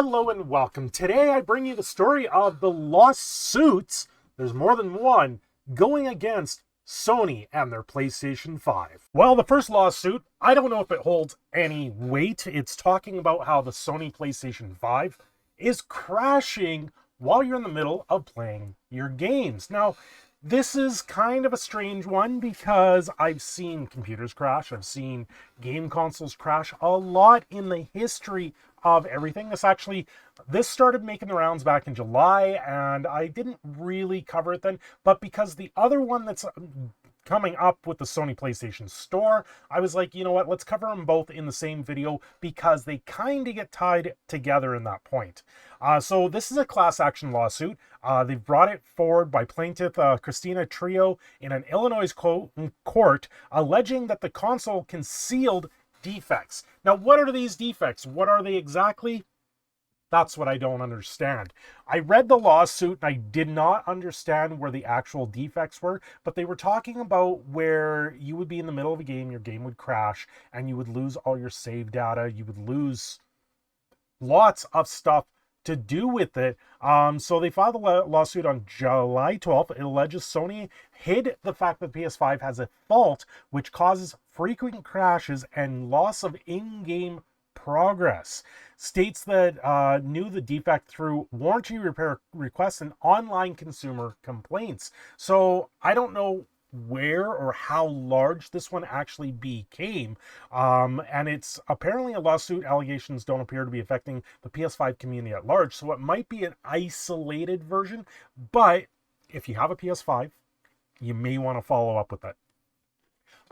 Hello and welcome. Today I bring you the story of the lawsuits, there's more than one, going against Sony and their PlayStation 5. Well, the first lawsuit, I don't know if it holds any weight. It's talking about how the Sony PlayStation 5 is crashing while you're in the middle of playing your games. Now, this is kind of a strange one because I've seen computers crash, I've seen game consoles crash a lot in the history of everything. This started making the rounds back in July, and I didn't really cover it then, but because the other one that's coming up with the Sony PlayStation Store, I was like, you know what, let's cover them both in the same video because they kind of get tied together in that point. So this is a class action lawsuit. They've brought it forward by plaintiff Christina THRU in an Illinois court, alleging that the console concealed defects. Now, what are these defects? What are they exactly? That's what I don't understand. I read the lawsuit and I did not understand where the actual defects were, but they were talking about where you would be in the middle of a game, your game would crash, and you would lose all your save data, you would lose lots of stuff to do with it. So they filed a lawsuit on July 12th. It alleges Sony hid the fact that PS5 has a fault which causes frequent crashes and loss of in-game progress. States that knew the defect through warranty repair requests and online consumer complaints. So I don't know where or how large this one actually became, and it's apparently a lawsuit. Allegations don't appear to be affecting the PS5 community at large, so it might be an isolated version, but if you have a PS5, you may want to follow up with that.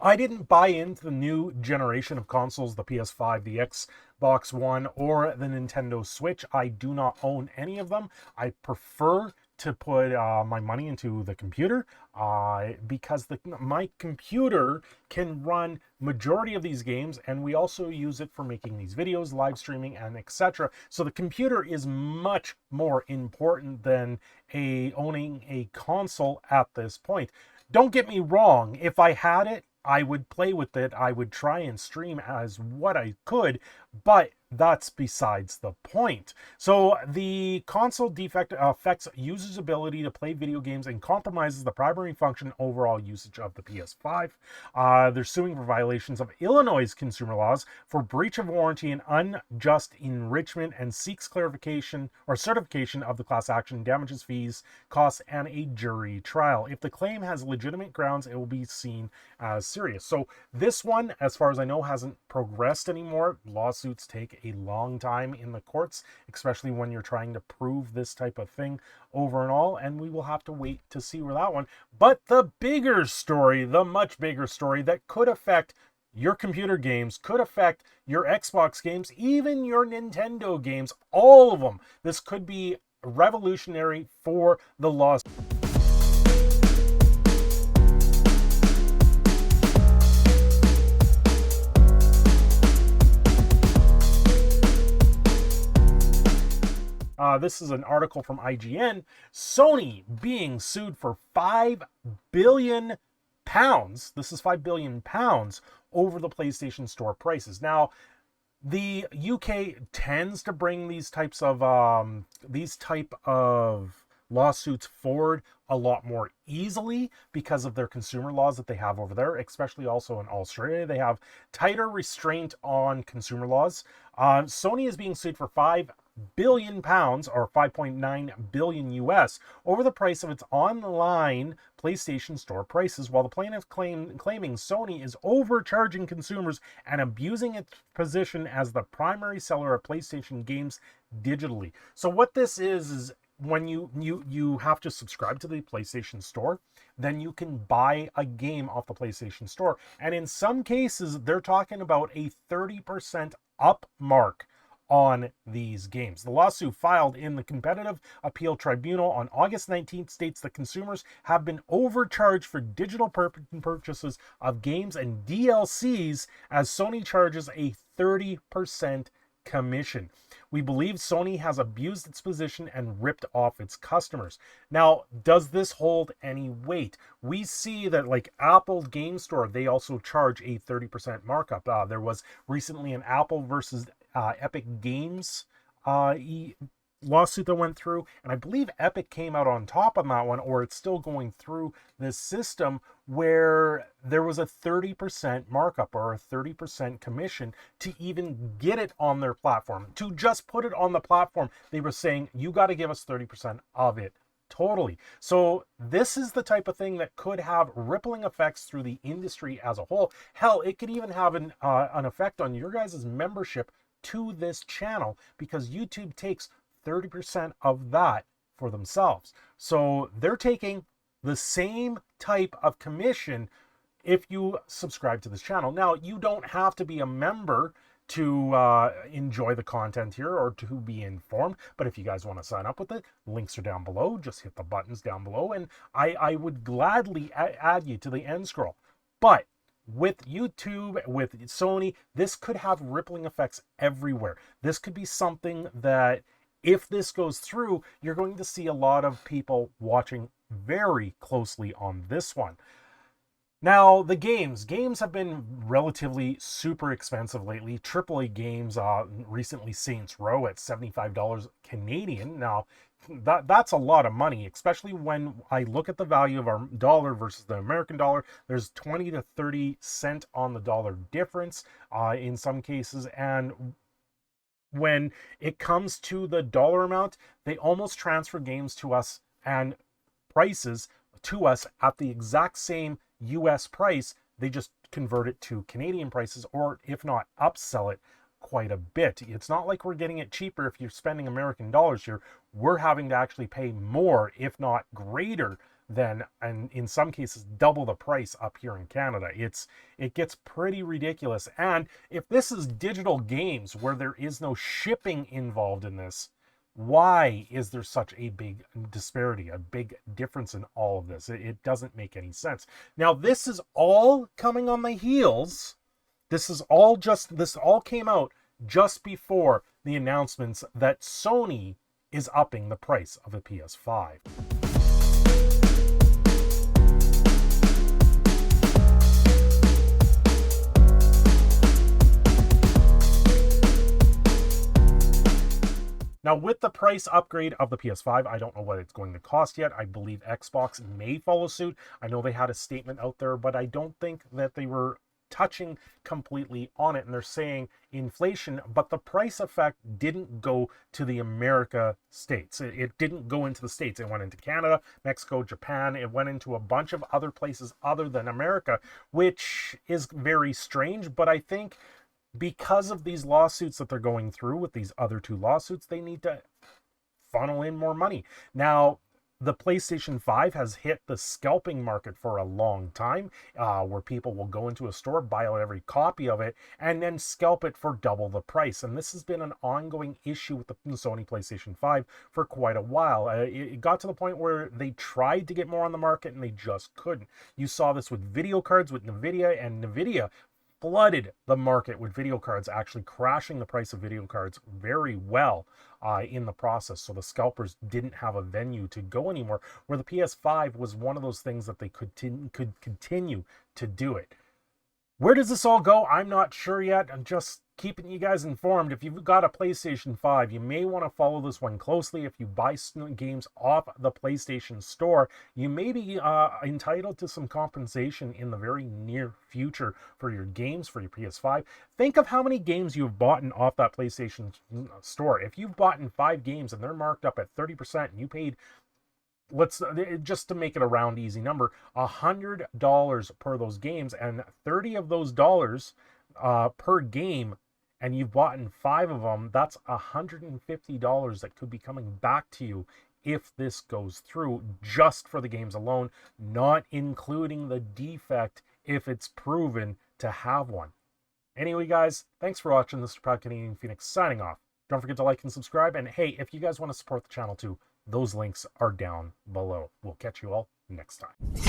I didn't buy into the new generation of consoles, the PS5, the Xbox One, or the Nintendo Switch. I do not own any of them. I prefer to put my money into the computer because my computer can run majority of these games, and we also use it for making these videos, live streaming, and etc. So the computer is much more important than owning a console at this point. Don't get me wrong, if I had it, I would play with it. I would try and stream as what I could, but that's besides the point. So the console defect affects users' ability to play video games and compromises the primary function overall usage of the PS5. They're suing for violations of Illinois consumer laws for breach of warranty and unjust enrichment, and seeks clarification or certification of the class action, damages, fees, costs, and a jury trial. If the claim has legitimate grounds, it will be seen as serious. So this one, as far as I know, hasn't progressed anymore. Lawsuits take a long time in the courts, especially when you're trying to prove this type of thing over and all, and we will have to wait to see where that one. But the bigger story, the much bigger story that could affect your computer games, could affect your Xbox games, even your Nintendo games, all of them. This could be revolutionary for the laws. This is an article from IGN. Sony being sued for £5 billion. This is £5 billion over the PlayStation Store prices. Now, the UK tends to bring these type of lawsuits forward a lot more easily because of their consumer laws that they have over there, especially also in Australia. They have tighter restraint on consumer laws. Sony is being sued for £5 billion, or 5.9 billion US, over the price of its online PlayStation Store prices, while the plaintiff claiming Sony is overcharging consumers and abusing its position as the primary seller of PlayStation games digitally. So what this is when you have to subscribe to the PlayStation Store, then you can buy a game off the PlayStation Store, and in some cases they're talking about a 30% up mark on these games. The lawsuit filed in the Competitive Appeal Tribunal on August 19th states that consumers have been overcharged for digital purchases of games and DLCs, as Sony charges a 30% commission. We believe Sony has abused its position and ripped off its customers. Now, does this hold any weight? We see that like Apple Game Store, they also charge a 30% markup. There was recently an Apple versus Epic Games lawsuit that went through, and I believe Epic came out on top on that one, or it's still going through this system where there was a 30% markup or a 30% commission to even get it on their platform. To just put it on the platform, they were saying, you got to give us 30% of it. Totally. So this is the type of thing that could have rippling effects through the industry as a whole. Hell, it could even have an effect on your guys' membership to this channel, because YouTube takes 30% of that for themselves. So they're taking the same type of commission if you subscribe to this channel. Now, you don't have to be a member to enjoy the content here or to be informed, but if you guys want to sign up with it, links are down below. Just hit the buttons down below, and I would gladly add you to the end scroll. But with YouTube, with Sony, this could have rippling effects everywhere. This could be something that, if this goes through, you're going to see a lot of people watching very closely on this one. Now, the games have been relatively super expensive lately. AAA games, recently THRU at $75 Canadian. Now, that's a lot of money, especially when I look at the value of our dollar versus the American dollar. There's 20 to 30 cent on the dollar difference in some cases, and when it comes to the dollar amount, they almost transfer games to us and prices to us at the exact same US price. They just convert it to Canadian prices, or if not, upsell it quite a bit. It's not like we're getting it cheaper if you're spending American dollars here. We're having to actually pay more, if not greater than, and in some cases double the price up here in Canada. It gets pretty ridiculous. And if this is digital games where there is no shipping involved in this, why is there such a big disparity, a big difference in all of this? It doesn't make any sense. Now, this is all coming on the heels. This all came out just before the announcements that Sony is upping the price of a PS5. Now, with the price upgrade of the PS5, I don't know what it's going to cost yet. I believe Xbox may follow suit. I know they had a statement out there, but I don't think that they were touching completely on it. And they're saying inflation, but the price effect didn't go to the America states. It didn't go into the States. It went into Canada, Mexico, Japan. It went into a bunch of other places other than America, which is very strange. But I think because of these lawsuits that they're going through with these other two lawsuits, they need to funnel in more money. Now, the PlayStation 5 has hit the scalping market for a long time, where people will go into a store, buy out every copy of it, and then scalp it for double the price. And this has been an ongoing issue with the Sony PlayStation 5 for quite a while. It got to the point where they tried to get more on the market, and they just couldn't. You saw this with video cards with NVIDIA, and NVIDIA flooded the market with video cards, actually crashing the price of video cards very well in the process. So the scalpers didn't have a venue to go anymore, where the PS5 was one of those things that they could continue to do it. Where does this all go? I'm not sure yet. I'm just keeping you guys informed. If you've got a PlayStation 5, you may want to follow this one closely. If you buy games off the PlayStation Store, you may be entitled to some compensation in the very near future for your games, for your PS5. Think of how many games you've bought off that PlayStation Store. If you've bought 5 games and they're marked up at 30% and you paid, let's just to make it a round easy number, $100 per those games, and 30 of those dollars per game, and you've bought 5 of them, that's $150 that could be coming back to you if this goes through, just for the games alone, not including the defect if it's proven to have one. Anyway, guys, thanks for watching. This is Proud Canadian Phoenix signing off. Don't forget to like and subscribe, and hey, if you guys want to support the channel too, those links are down below. We'll catch you all next time.